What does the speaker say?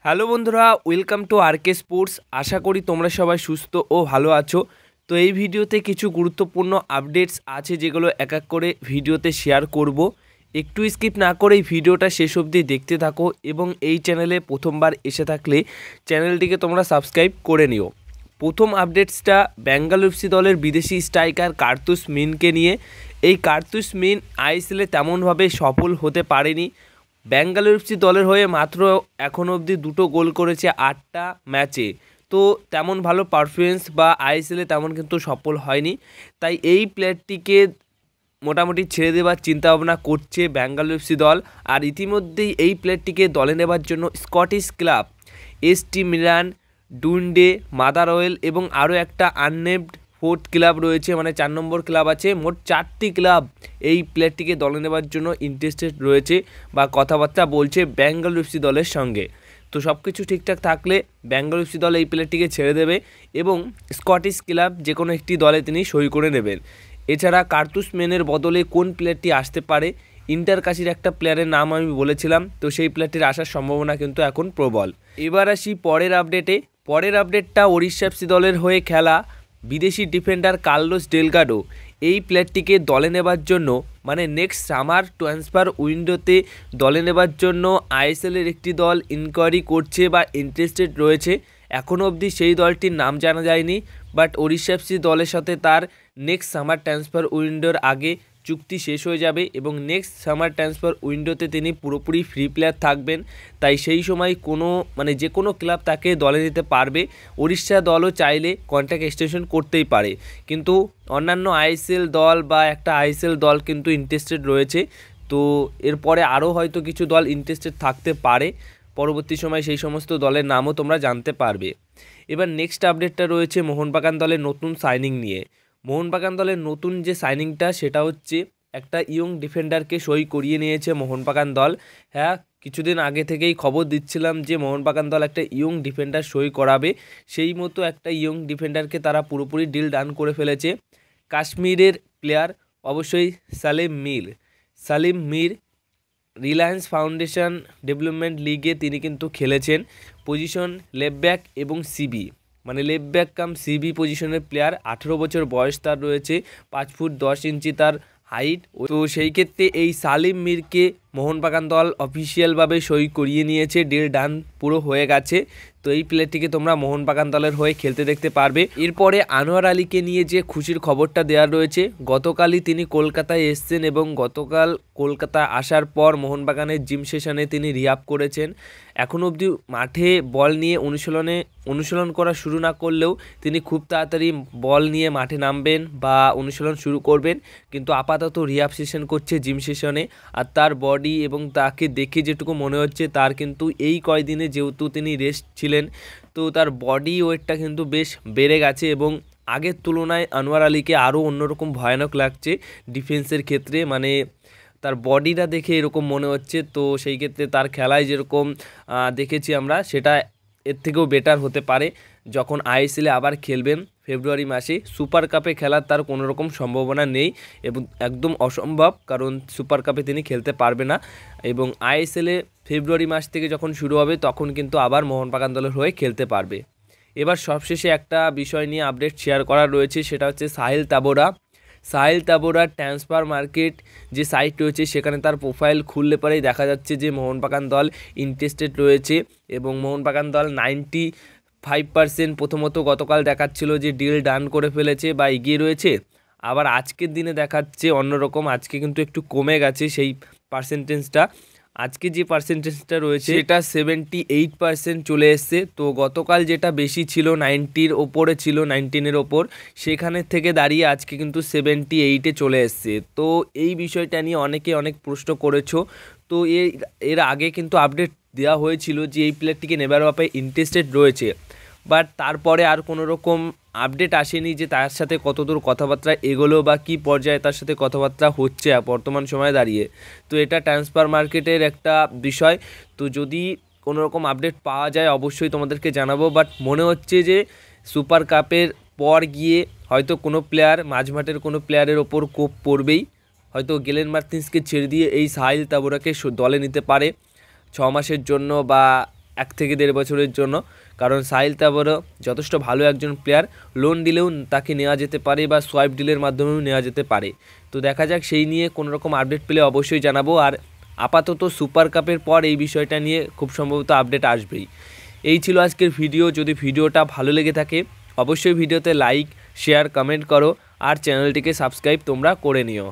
Hello বন্ধুরা, welcome to আরকে sports. আশা করি তোমরা সবাই সুস্থ ও ভালো আছো। তো এই ভিডিওতে কিছু গুরুত্বপূর্ণ আপডেটস আছে যেগুলো এক এক করে ভিডিওতে শেয়ার করব। একটু স্কিপ না করে এই ভিডিওটা শেষ অবধি দেখতে থাকো এবং এই চ্যানেলে প্রথমবার এসে থাকলে চ্যানেলটিকে তোমরা সাবস্ক্রাইব করে নিও। প্রথম আপডেটসটা বেঙ্গালুরু এফসি দলের বিদেশি স্ট্রাইকার কার্তুস মিনকে নিয়ে। এই কার্তুস মিন আইএসএলে তেমনভাবে সফল হতে পারেনি। বেঙ্গালুরু এফসি দলের হয়ে মাত্র এখনও অবধি 2টো গোল করেছে 8টা ম্যাচে। তো তেমন ভালো পারফরমেন্স বা আইএসএলে তেমন কিন্তু সফল হয়নি। তাই এই প্লেয়ারটিকে মোটামুটি ছেড়ে দেওয়ার চিন্তাভাবনা করছে বেঙ্গালুরু এফসি দল। আর ইতিমধ্যেই এই প্লেয়ারটিকে দলে নেবার জন্য Scottish club ST Milan, ডুন্ডে, Motherwell এবং আরও একটা আননেমড ফোর্থ ক্লাব রয়েছে, মানে 4 নম্বর ক্লাব আছে। মোট 4টি ক্লাব এই প্লেয়ারটিকে দলে নেবার জন্য ইন্টারেস্টেড রয়েছে বা কথাবার্তা বলছে বেঙ্গালুরু এফসি দলের সঙ্গে। তো সব কিছু ঠিকঠাক থাকলে বেঙ্গালুরু এফসি দল এই প্লেয়ারটিকে ছেড়ে দেবে এবং স্কটিশ ক্লাব যে কোনো একটি দলে তিনি সই করে নেবেন। এছাড়া কার্তুস মেনের বদলে কোন প্লেয়ারটি আসতে পারে? ইন্টারকাশির একটা প্লেয়ারের নাম আমি বলেছিলাম, তো সেই প্লেয়ারটির আসার সম্ভাবনা কিন্তু এখন প্রবল। এবার আসি পরের আপডেটে। পরের আপডেটটা ওড়িশা এফসি দলের হয়ে খেলা বিদেশি ডিফেন্ডার কার্লোস ডেলগাডো। এই প্লেয়ারটিকে দলে নেবার জন্য, মানে নেক্সট সামার ট্রান্সফার উইন্ডোতে দলে নেবার জন্য আইএসএলের একটি দল ইনকোয়ারি করছে বা ইন্টারেস্টেড রয়েছে। এখনও অবধি সেই দলটির নাম জানা যায়নি, বাট ওড়িশা এফসি দলের সাথে তার নেক্সট সামার ট্রান্সফার উইন্ডোর আগে চুক্তি শেষ হয়ে যাবে এবং নেক্সট সামার ট্রান্সফার উইন্ডোতে তিনি পুরোপুরি ফ্রি প্লেয়ার থাকবেন। তাই সেই সময় যে কোনো ক্লাব তাকে দলে নিতে পারবে। ওড়িশা দলও চাইলে কন্ট্রাক্ট এক্সটেনশন করতেই পারে, কিন্তু অন্যান্য আইএসএল দল বা একটা আইএসএল দল কিন্তু ইন্টারেস্টেড রয়েছে। তো এরপরে আরও হয়তো কিছু দল ইন্টারেস্টেড থাকতে পারে। পরবর্তী সময় সেই সমস্ত দলের নামও তোমরা জানতে পারবে। এবার নেক্সট আপডেটটা রয়েছে মোহনবাগান দলের নতুন সাইনিং নিয়ে। মোহনবাগান দলের নতুন যে সাইনিংটা সেটা হচ্ছে একটা ইয়ং ডিফেন্ডারকে সই করিয়ে নিয়েছে মোহনবাগান দল। হ্যাঁ, কিছুদিন আগে থেকেই খবর দিচ্ছিলাম যে মোহনবাগান দল একটা ইয়ং ডিফেন্ডার সই করাবে। সেই মতো একটা ইয়ং ডিফেন্ডারকে তারা পুরোপুরি ডিল ডান করে ফেলেছে। কাশ্মীরের প্লেয়ার, অবশ্যই সালিম মির রিলায়েন্স ফাউন্ডেশন ডেভেলপমেন্ট লিগে তিনি কিন্তু খেলেছেন। পজিশন লেফট ব্যাক এবং সিবি, মানে লেফট ব্যাক কাম সিবি পজিশনের প্লেয়ার। 18 বছর বয়স তার রয়েছে, 5 ফুট 10 ইঞ্চি তার হাইট। তো সেই ক্ষেত্রে এই সালিম মিরকে মোহনবাগান দল অফিসিয়ালভাবে সই করিয়ে নিয়েছে, ডিল ডান পুরো হয়ে গেছে। তো এই প্লেয়ারটিকে তোমরা মোহনবাগান দলের হয়ে খেলতে দেখতে পারবে। এরপরে আনোয়ার আলীকে নিয়ে যে খুশির খবরটা দেওয়া রয়েছে, গতকালই তিনি কলকাতায় এসছেন এবং গতকাল কলকাতা আসার পর মোহনবাগানের জিম সেশনে তিনি রিহাব করেছেন। এখনও অবধি মাঠে বল নিয়ে অনুশীলন করা শুরু না করলেও তিনি খুব তাড়াতাড়ি বল নিয়ে মাঠে নামবেন বা অনুশীলন শুরু করবেন, কিন্তু আপাতত রিহাব সেশন করছে জিম সেশনে। আর তার বডি এবং তাকে দেখে যেটুকু মনে হচ্ছে, তার কিন্তু এই কয়দিনে যেহেতু তিনি রেস্ট ছিলেন, তো তার বডি ওয়েটটা কিন্তু বেশ বেড়ে গেছে এবং আগের তুলনায় আনোয়ার আলীকে আরও অন্যরকম ভয়ানক লাগছে ডিফেন্সের ক্ষেত্রে। মানে তার বডিটা দেখে এরকম মনে হচ্ছে। তো সেই ক্ষেত্রে তার খেলায় যেরকম দেখেছি আমরা, সেটা এর থেকেও বেটার হতে পারে যখন আইএসএলে আবার খেলবেন ফেব্রুয়ারি মাসে। সুপার কাপে খেলার তার কোনো রকম সম্ভাবনা নেই এবং একদম অসম্ভব, কারণ সুপার কাপে তিনি খেলতে পারবে না। এবং আইএসএলে ফেব্রুয়ারি মাস থেকে যখন শুরু হবে তখন কিন্তু আবার মোহনবাগান দলের হয়ে খেলতে পারবে। এবার সবশেষে একটা বিষয় নিয়ে আপডেট শেয়ার করা রয়েছে, সেটা হচ্ছে সাহিল তাবোরার ট্রান্সফার মার্কেট যে সাইট রয়েছে সেখানে তার প্রোফাইল খুললে পরেই দেখা যাচ্ছে যে মোহনবাগান দল ইন্টারেস্টেড রয়েছে এবং মোহনবাগান দল 95% প্রথমত গতকাল দেখাচ্ছিল যে ডিল ডান করে ফেলেছে বা এগিয়ে রয়েছে। আবার আজকের দিনে দেখাচ্ছে অন্যরকম, আজকে কিন্তু একটু কমে গেছে সেই পার্সেন্টেজটা। আজকে যে পার্সেন্টেজটা রয়েছে সেটা 78% চলে এসছে। তো গতকাল যেটা বেশি ছিল 90-র ওপরে ছিল, 19-এর ওপর, সেখানে থেকে দাঁড়িয়ে আজকে কিন্তু 78-এ চলে এসছে। তো এই বিষয়টা নিয়ে অনেকে অনেক প্রশ্ন করেছো। তো এর আগে কিন্তু আপডেট দেওয়া হয়েছিল যে এই প্লেয়ারটিকে নেবার ব্যাপারে ইন্টারেস্টেড রয়েছে, বাট তারপরে আর কোনো রকম আপডেট আসেনি যে তার সাথে কতদূর কথাবার্তা এগোলো বা কী পর্যায়ে তার সাথে কথাবার্তা হচ্ছে বর্তমান সময়ে দাঁড়িয়ে। তো এটা ট্রান্সফার মার্কেটের একটা বিষয়। তো যদি কোনো রকম আপডেট পাওয়া যায় অবশ্যই তোমাদেরকে জানাবো, বাট মনে হচ্ছে যে সুপার কাপের পর গিয়ে হয়তো কোনো প্লেয়ার, মাঝমাঠের কোনো প্লেয়ারের ওপর কোপ পড়বেই। হয়তো গেলেন মার্টিন্সকে ছেড়ে দিয়ে এই সাহিল তাবোরাকে দলে নিতে পারে 6 মাসের জন্য বা 1 থেকে 1.5 বছরের জন্য, কারণ সাহিল তাবরও যথেষ্ট ভালো একজন প্লেয়ার। লোন দিলেও তাকে নেওয়া যেতে পারে বা সোয়াইপ ডিলের মাধ্যমেও নেওয়া যেতে পারে। তো দেখা যাক, সেই নিয়ে কোনো রকম আপডেট পেলে অবশ্যই জানাবো। আর আপাতত সুপার কাপের পর এই বিষয়টা নিয়ে খুব সম্ভবত আপডেট আসবেই। এই ছিল আজকের ভিডিও। যদি ভিডিওটা ভালো লেগে থাকে অবশ্যই ভিডিওতে লাইক, শেয়ার, কমেন্ট করো আর চ্যানেলটিকে সাবস্ক্রাইব তোমরা করে নিও।